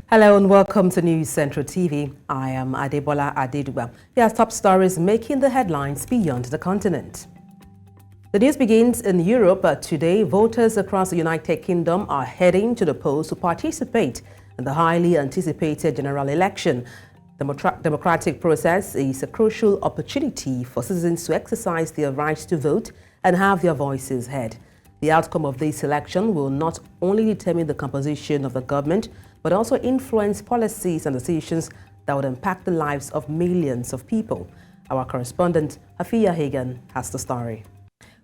Hello and welcome to News Central TV. I am Adebola Adeduba. Here are top stories making the headlines beyond the continent. The news begins in Europe. Today, voters across the United Kingdom are heading to the polls to participate in the highly anticipated general election. The democratic process is a crucial opportunity for citizens to exercise their right to vote and have their voices heard. The outcome of this election will not only determine the composition of the government, but also influence policies and decisions that would impact the lives of millions of people. Our correspondent, Afia Hagan, has the story.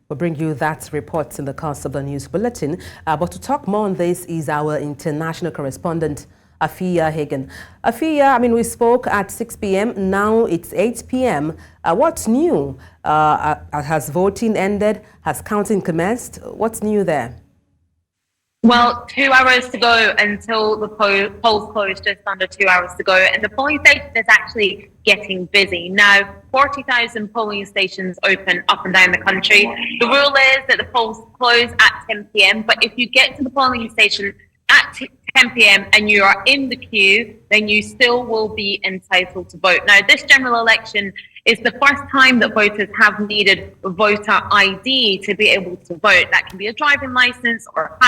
We'll bring you that report in the course of the news bulletin. But to talk more on this is our international correspondent, Afia Hagan. Afia, we spoke at 6 p.m. Now it's 8 p.m. What's new? Has voting ended? Has counting commenced? What's new there? Well, 2 hours to go until the polls close, just under 2 hours to go. And the polling station is actually getting busy. Now, 40,000 polling stations open up and down the country. The rule is that the polls close at 10 p.m. But if you get to the polling station at 10 p.m. and you are in the queue, then you still will be entitled to vote. Now, this general election is the first time that voters have needed voter ID to be able to vote. That can be a driving license or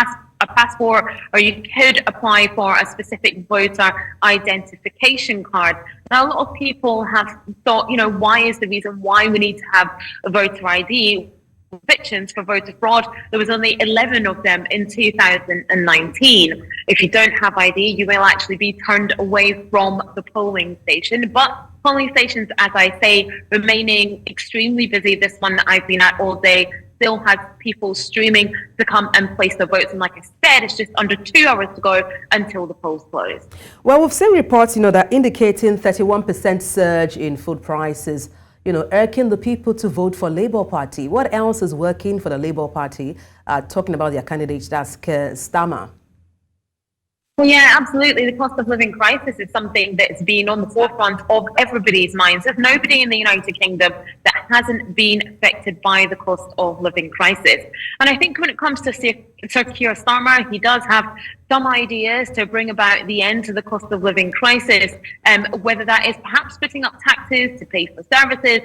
a passport, or you could apply for a specific voter identification card. Now, a lot of people have thought, why is the reason why we need to have a voter ID? Convictions for voter fraud, there was only 11 of them in 2019. If you don't have ID, you will actually be turned away from the polling station. But polling stations, as I say, remaining extremely busy. This one that I've been at all day still has people streaming to come and place their votes. And like I said, it's just under 2 hours to go until the polls close. Well, we've seen reports, that indicating 31% surge in food prices, urging the people to vote for Labour Party. What else is working for the Labour Party? Talking about their candidate, that's Keir Starmer. Well, yeah, absolutely. The cost of living crisis is something that's been on the forefront of everybody's minds. There's nobody in the United Kingdom that hasn't been affected by the cost of living crisis. And I think when it comes to Sir Keir Starmer, he does have some ideas to bring about the end to the cost of living crisis, whether that is perhaps putting up taxes to pay for services,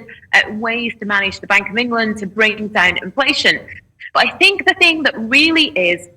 ways to manage the Bank of England to bring down inflation. But I think the thing that really is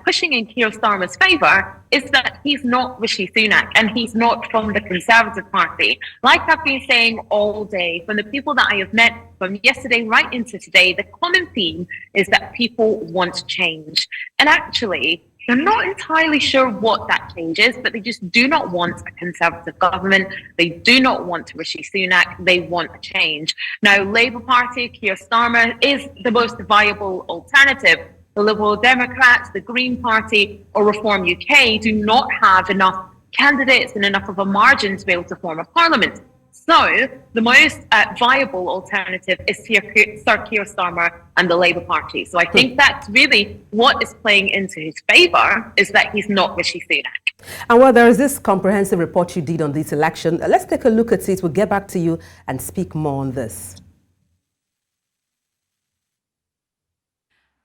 pushing in Keir Starmer's favour is that he's not Rishi Sunak and he's not from the Conservative Party. Like I've been saying all day, from the people that I have met from yesterday right into today, the common theme is that people want change. And actually, they're not entirely sure what that change is, but they just do not want a Conservative government. They do not want Rishi Sunak. They want a change. Now, Labour Party, Keir Starmer is the most viable alternative. The Liberal Democrats, the Green Party, or Reform UK do not have enough candidates and enough of a margin to be able to form a parliament. So the most viable alternative is Sir Keir Starmer and the Labour Party. So I think that's really what is playing into his favour, is that he's not Rishi Sunak. And well, there is this comprehensive report you did on this election. Let's take a look at it. We'll get back to you and speak more on this.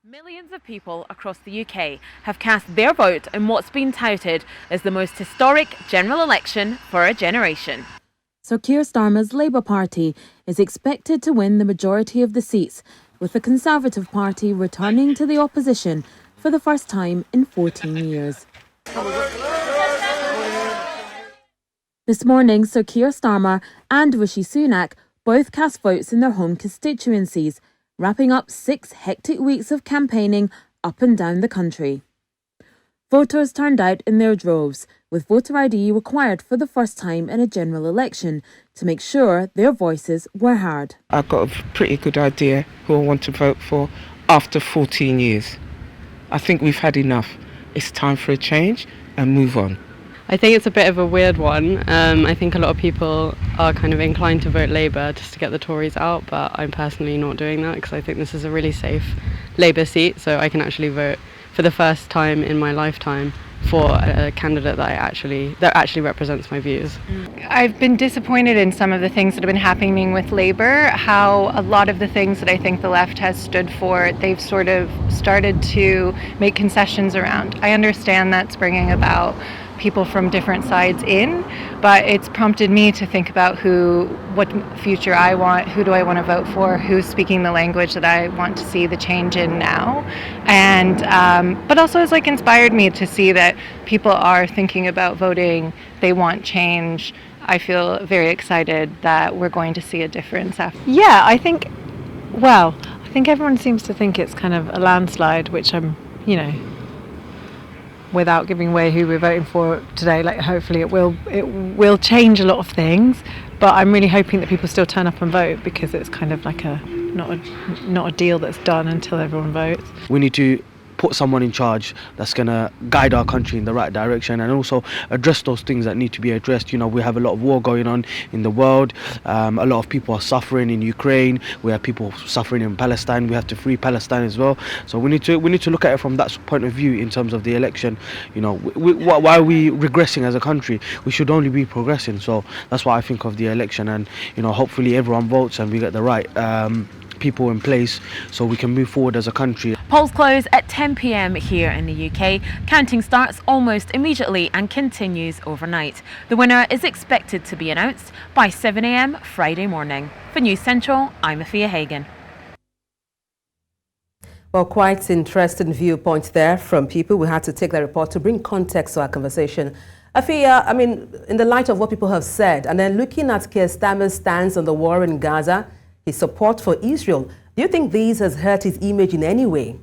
Millions of people across the UK have cast their vote in what's been touted as the most historic general election for a generation. Sir Keir Starmer's Labour Party is expected to win the majority of the seats, with the Conservative Party returning to the opposition for the first time in 14 years. This morning, Sir Keir Starmer and Rishi Sunak both cast votes in their home constituencies, wrapping up 6 hectic weeks of campaigning up and down the country. Voters turned out in their droves, with voter ID required for the first time in a general election to make sure their voices were heard. I've got a pretty good idea who I want to vote for after 14 years. I think we've had enough. It's time for a change and move on. I think it's a bit of a weird one. I think a lot of people are kind of inclined to vote Labour just to get the Tories out, but I'm personally not doing that because I think this is a really safe Labour seat, so I can actually vote for the first time in my lifetime for a candidate that actually represents my views. I've been disappointed in some of the things that have been happening with Labour, how a lot of the things that I think the left has stood for, they've sort of started to make concessions around. I understand that's bringing about people from different sides in, but it's prompted me to think about what future I want, who do I want to vote for, who's speaking the language that I want to see the change in now, and but also it's like inspired me to see that people are thinking about voting, they want change. I feel very excited that we're going to see a difference after. Yeah, I think everyone seems to think it's kind of a landslide, which I'm, without giving away who we're voting for today, like hopefully it will change a lot of things, but I'm really hoping that people still turn up and vote, because it's kind of like not a deal that's done until everyone votes. We need to put someone in charge that's going to guide our country in the right direction, and also address those things that need to be addressed. We have a lot of war going on in the world. A lot of people are suffering in Ukraine. We have people suffering in Palestine. We have to free Palestine as well. So we need to look at it from that point of view in terms of the election. Why are we regressing as a country? We should only be progressing. So that's why I think of the election, and hopefully everyone votes and we get the right people in place so we can move forward as a country. Polls close at 10 p.m. here in the UK. Counting starts almost immediately and continues overnight. The winner is expected to be announced by 7 a.m. Friday morning. For News Central, I'm Afia Hagan. Well, quite interesting viewpoints there from people. We had to take that report to bring context to our conversation. Afia, in the light of what people have said, and then looking at Keir Starmer's stance on the war in Gaza, his support for Israel, do you think this has hurt his image in any way?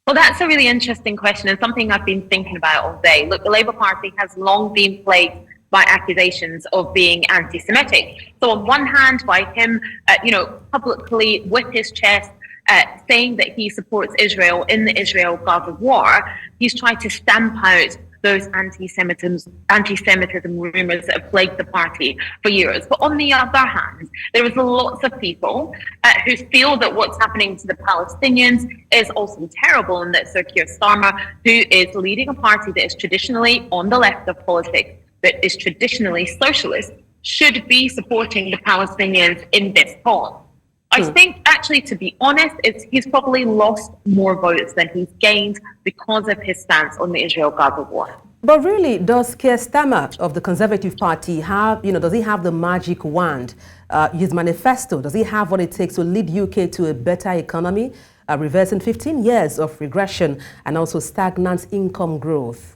Well, that's a really interesting question, and something I've been thinking about all day. Look, the Labour Party has long been plagued by accusations of being anti-Semitic. So on one hand, by him, publicly with his chest, saying that he supports Israel in the Israel-Gaza war, he's tried to stamp out those anti-Semitism rumours that have plagued the party for years. But on the other hand, there is lots of people who feel that what's happening to the Palestinians is also terrible, and that Sir Keir Starmer, who is leading a party that is traditionally on the left of politics, that is traditionally socialist, should be supporting the Palestinians in this cause. I think, actually, to be honest, he's probably lost more votes than he's gained because of his stance on the Israel-Gaza war. But really, does Keir Starmer of the Conservative Party have, does he have the magic wand, his manifesto? Does he have what it takes to lead UK to a better economy, reversing 15 years of regression and also stagnant income growth?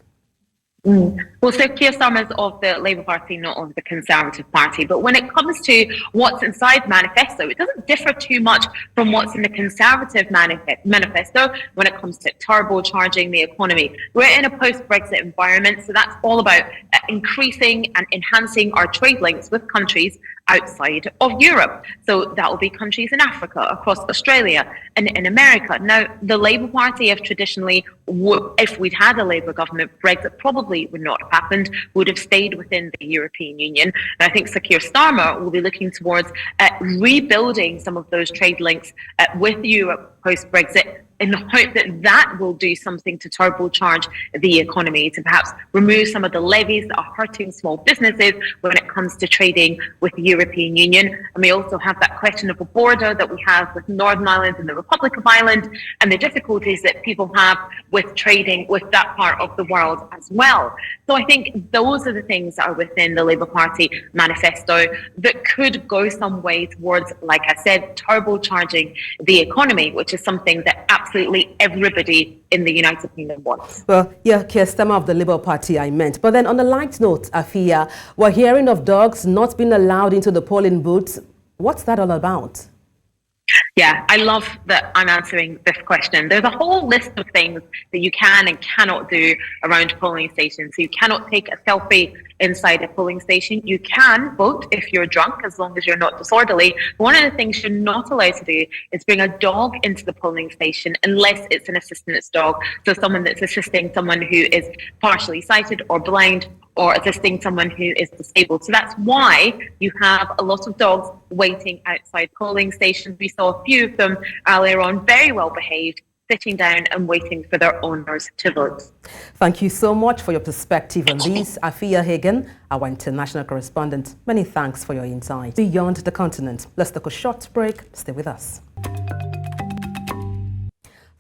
Well, so Keir Starmer is of the Labour Party, not of the Conservative Party. But when it comes to what's inside manifesto, it doesn't differ too much from what's in the Conservative manifesto when it comes to turbocharging the economy. We're in a post-Brexit environment, so that's all about increasing and enhancing our trade links with countries outside of Europe. So that will be countries in Africa, across Australia, and in America. Now, the Labour Party have traditionally, if we'd had a Labour government, Brexit probably would not have happened, would have stayed within the European Union. And I think Sir Keir Starmer will be looking towards rebuilding some of those trade links with Europe post-Brexit, in the hope that that will do something to turbocharge the economy, to perhaps remove some of the levies that are hurting small businesses when it comes to trading with the European Union. And we also have that question of a border that we have with Northern Ireland and the Republic of Ireland, and the difficulties that people have with trading with that part of the world as well. So I think those are the things that are within the Labour Party manifesto that could go some way towards, like I said, turbocharging the economy, which is something that absolutely everybody in the United Kingdom wants. Well, yeah, Keir Starmer of the Labour Party, I meant. But then on a light note, Afia, we're hearing of dogs not being allowed into the polling booths. What's that all about? Yeah, I love that I'm answering this question. There's a whole list of things that you can and cannot do around polling stations. So you cannot take a selfie inside a polling station. You can vote if you're drunk, as long as you're not disorderly. One of the things you're not allowed to do is bring a dog into the polling station unless it's an assistance dog. So someone that's assisting someone who is partially sighted or blind, or assisting someone who is disabled. So that's why you have a lot of dogs waiting outside polling stations. We saw a few of them earlier on, very well behaved, sitting down and waiting for their owners to vote. Thank you so much for your perspective on this. Afia Hagan, our international correspondent. Many thanks for your insight. Beyond the continent. Let's take a short break. Stay with us.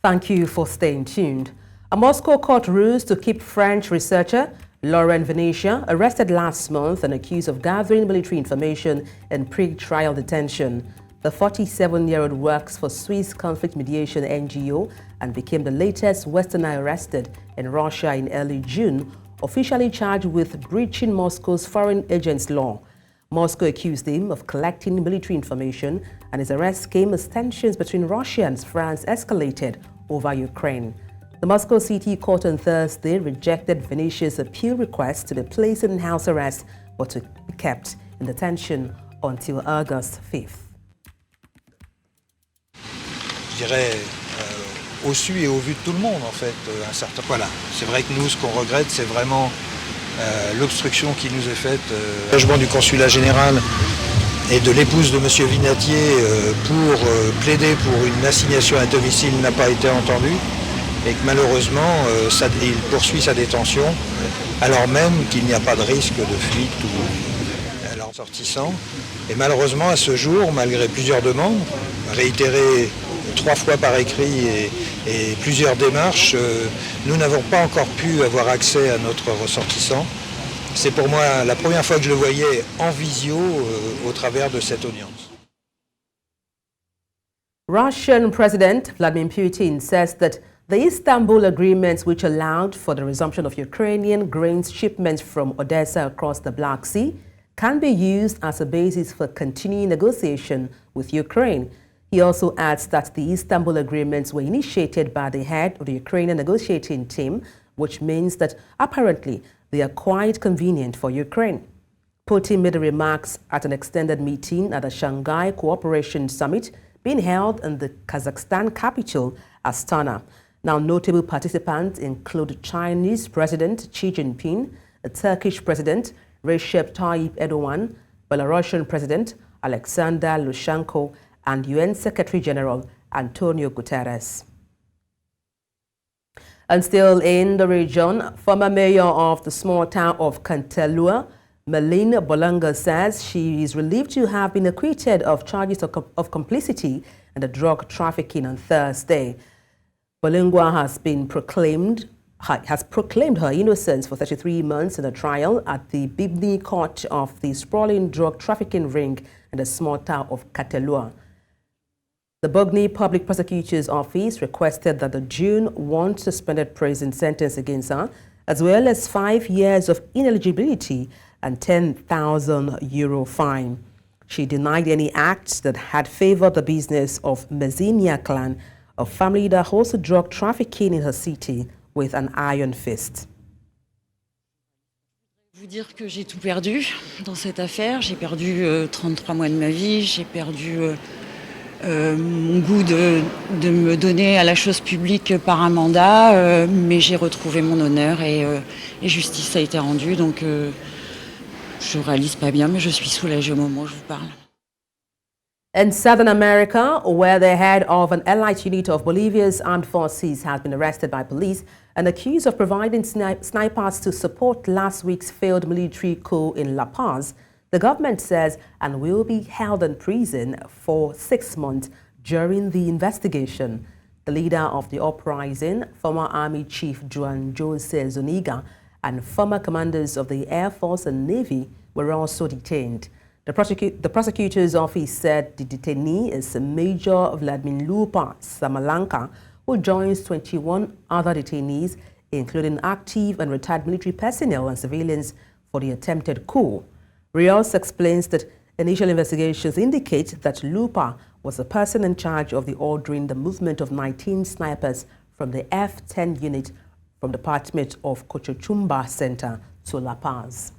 Thank you for staying tuned. A Moscow court rules to keep French researcher Laurent Vinatier arrested last month and accused of gathering military information in pre-trial detention. The 47-year-old works for Swiss conflict mediation NGO and became the latest Westerner arrested in Russia in early June, officially charged with breaching Moscow's foreign agents law. Moscow accused him of collecting military information, and his arrest came as tensions between Russia and France escalated over Ukraine. The Moscow City Court on Thursday rejected Vinatier's appeal request to be placed in house arrest but to be kept in detention until August 5th. Je dirais au su et au vu de tout le monde en fait un certain voilà, c'est vrai que nous ce qu'on regrette c'est vraiment l'obstruction qui nous est faite l'engagement du consulat général et de l'épouse de monsieur Vinatier pour plaider pour une assignation à domicile n'a pas été entendu et que malheureusement il poursuit sa détention alors même qu'il n'y a pas de risque de fuite ou alors sortissant et malheureusement à ce jour malgré plusieurs demandes réitérées 3 fois par écrit et plusieurs démarches, nous n'avons pas encore pu avoir accès à notre ressortissant. C'est pour moi la première fois que je le voyais en visio au travers de cette audience. Russian President Vladimir Putin says that the Istanbul agreements, which allowed for the resumption of Ukrainian grain shipments from Odessa across the Black Sea, can be used as a basis for continuing negotiation with Ukraine. He also adds that the Istanbul agreements were initiated by the head of the Ukrainian negotiating team, which means that apparently they are quite convenient for Ukraine. Putin made the remarks at an extended meeting at the Shanghai Cooperation Summit being held in the Kazakhstan capital, Astana. Now, notable participants include Chinese President Xi Jinping, the Turkish President Recep Tayyip Erdogan, Belarusian President Alexander Lukashenko, and UN Secretary General Antonio Guterres. And still in the region, former mayor of the small town of Cantelua, Melina Bolanga, says she is relieved to have been acquitted of charges of complicity in the drug trafficking on Thursday. Bolingua has proclaimed her innocence for 33 months in a trial at the Bibni court of the sprawling drug trafficking ring in the small town of Cantelua. The Bugni Public Prosecutor's Office requested that the June 1 suspended prison sentence against her, as well as 5 years of ineligibility and €10,000 fine. She denied any acts that had favored the business of Mezinia clan, a family that hosted drug trafficking in her city with an iron fist. Vous dire que j'ai tout perdu dans cette affaire. J'ai perdu 33 mois de ma vie, j'ai perdu mon goût de me donner à la chose publique par un mandat, mais j'ai retrouvé mon honneur et justice a été rendue. Donc je réalise pas bien, mais je suis soulagée au moment où je vous parle. In Southern America, where the head of an elite unit of Bolivia's armed forces has been arrested by police and accused of providing snipers to support last week's failed military coup in La Paz, the government says and will be held in prison for 6 months during the investigation. The leader of the uprising, former Army Chief Juan Jose Zuniga, and former commanders of the Air Force and Navy were also detained. The prosecutor's office said the detainee is Major Vladimir Lupa Samalanka, who joins 21 other detainees, including active and retired military personnel and civilians, for the attempted coup. Rios explains that initial investigations indicate that Lupa was the person in charge of the ordering the movement of 19 snipers from the F-10 unit from the Department of Cochochumba Center to La Paz.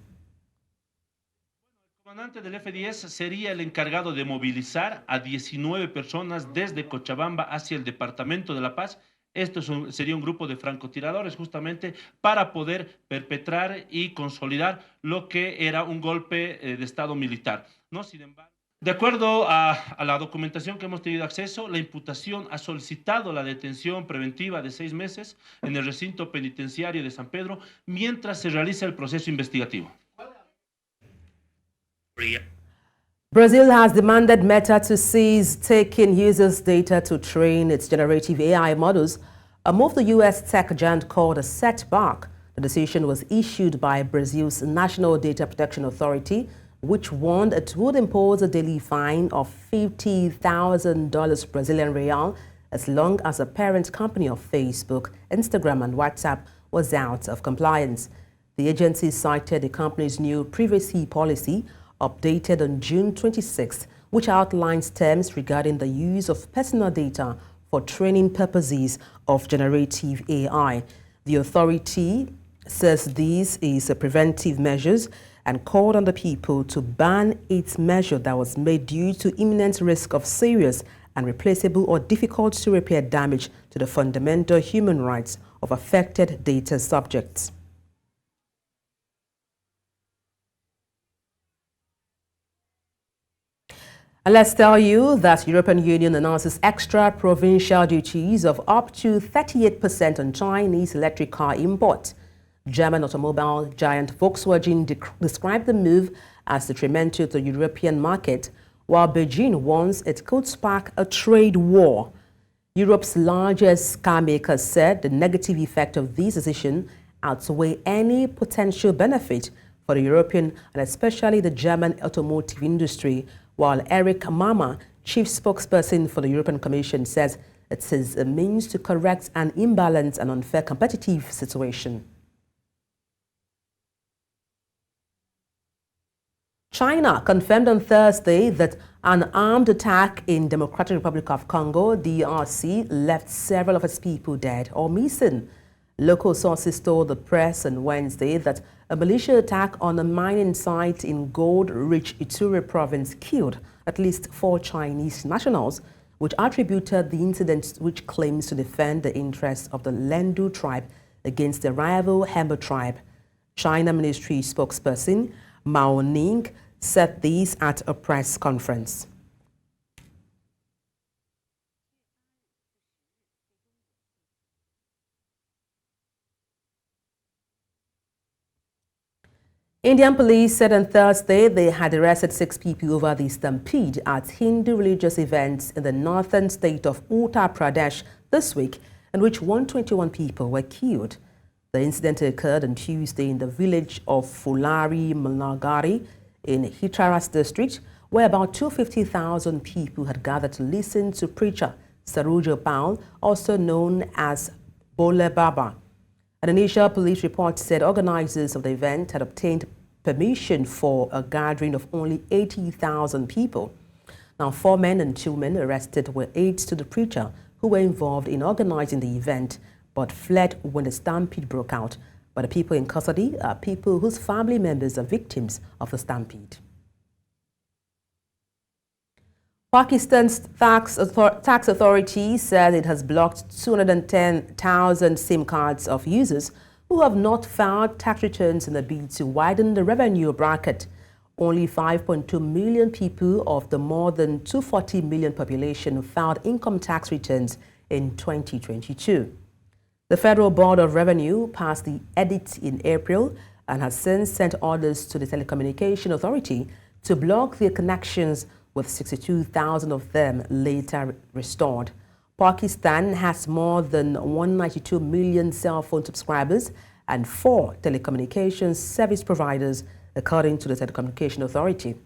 El comandante del F-10 sería el encargado de movilizar a 19 personas desde Cochabamba hacia el departamento de La Paz. Esto sería un grupo de francotiradores justamente para poder perpetrar y consolidar lo que era un golpe de Estado militar, ¿no? Sin embargo, de acuerdo a la documentación que hemos tenido acceso, la imputación ha solicitado la detención preventiva de 6 meses en el recinto penitenciario de San Pedro mientras se realiza el proceso investigativo. Brazil has demanded Meta to cease taking users' data to train its generative AI models A move the U.S. tech giant called a setback. The decision was issued by Brazil's National Data Protection Authority, which warned it would impose a daily fine of $50,000 Brazilian real as long as the parent company of Facebook, Instagram, and WhatsApp was out of compliance. The agency cited the company's new privacy policy, updated on June 26, which outlines terms regarding the use of personal data for training purposes of generative AI. The authority says this is a preventive measures and called on the people to ban its measure that was made due to imminent risk of serious and replaceable or difficult to repair damage to the fundamental human rights of affected data subjects. And let's tell you that European Union announces extra provincial duties of up to 38% on Chinese electric car import. German automobile giant Volkswagen described the move as detrimental to the European market, while Beijing warns it could spark a trade war. Europe's largest car maker said the negative effect of this decision outweigh any potential benefit for the European and especially the German automotive industry, while Eric Mama, chief spokesperson for the European Commission, says it is a means to correct an imbalanced and unfair competitive situation. China confirmed on Thursday that an armed attack in Democratic Republic of Congo, DRC, left several of its people dead or missing. Local sources told the press on Wednesday that a militia attack on a mining site in gold-rich Ituri province killed at least 4 Chinese nationals, which attributed the incident, which claims to defend the interests of the Lendu tribe against the rival Hemba tribe. China Ministry spokesperson Mao Ning said this at a press conference. Indian police said on Thursday they had arrested 6 people over the stampede at Hindu religious events in the northern state of Uttar Pradesh this week, in which 121 people were killed. The incident occurred on Tuesday in the village of Fulari Malnagari in Hitharas district, where about 250,000 people had gathered to listen to preacher Saruja Paul, also known as Bole Baba. An initial police report said organizers of the event had obtained permission for a gathering of only 80,000 people. Now, 4 men and 2 women arrested were aides to the preacher who were involved in organizing the event, but fled when the stampede broke out. But the people in custody are people whose family members are victims of the stampede. Pakistan's tax authority says it has blocked 210,000 SIM cards of users who have not filed tax returns in a bid to widen the revenue bracket. Only 5.2 million people of the more than 240 million population filed income tax returns in 2022. The Federal Board of Revenue passed the edict in April and has since sent orders to the Telecommunication Authority to block their connections, with 62,000 of them later restored. Pakistan has more than 192 million cell phone subscribers and 4 telecommunications service providers, according to the Telecommunication Authority.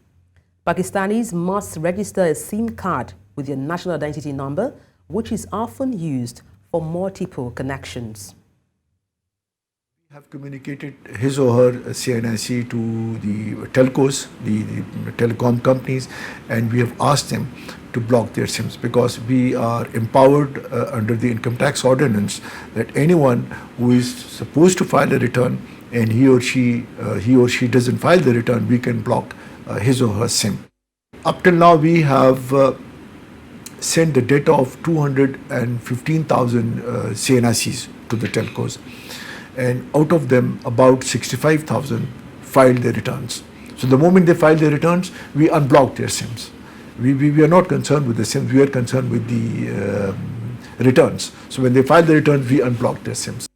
Pakistanis must register a SIM card with their national identity number, which is often used for multiple connections. We have communicated his or her CNIC to the telcos, the telecom companies, and we have asked them to block their SIMs, because we are empowered under the income tax ordinance that anyone who is supposed to file a return and he or she doesn't file the return, we can block his or her SIM. Up till now, we have sent the data of 215,000 CNICs to the telcos, and out of them about 65,000 filed their returns. So the moment they file their returns, we unblock their SIMs. We are not concerned with the SIMs, we are concerned with the returns. So when they file the returns, we unblock their SIMs.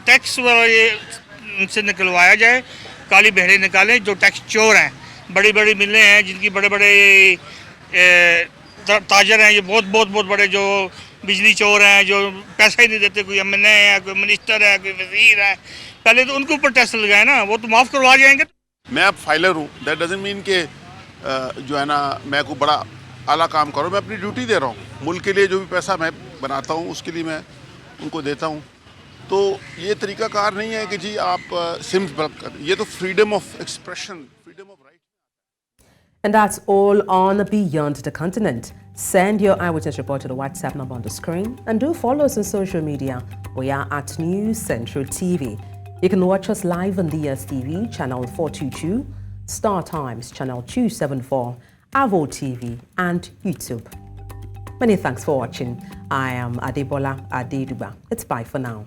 Tax से निकलवाया जाए, काली बहरें निकालें जो tax चोर हैं, बड़ी बड़ी मिलें हैं जिनकी बड़े बड़े ताजर हैं, ये बहुत बड़े जो बिजली चोर हैं जो पैसा ही नहीं देते, कोई एमएलए है, कोई मिनिस्टर है, कोई वजीर है, पहले तो उनको ऊपर टैक्स लगाए ना, वो तो माफ़ करवा जाएंगे। मैं अब फाइलर हूँ, दैट डजंट मीन कि जो है ना मैं को बड़ा आला काम करो, मैं अपनी ड्यूटी दे रहा हूँ। मुल्क के लिए जो भी पैसा मैं बनाता हूँ उसके लिए मैं उनको देता हूँ। तो ये तरीकाकार नहीं है कि जी आप सिम्स ब्लॉक कर, ये तो freedom of expression, freedom of right. And that's all on Beyond the Continent. Send your eyewitness report to the WhatsApp number on the screen and do follow us on social media. We are at News Central TV. You can watch us live on DSTV channel 422, Star Times channel 274, Avo TV and YouTube. Many thanks for watching. I am Adebola Adeduba. It's bye for now.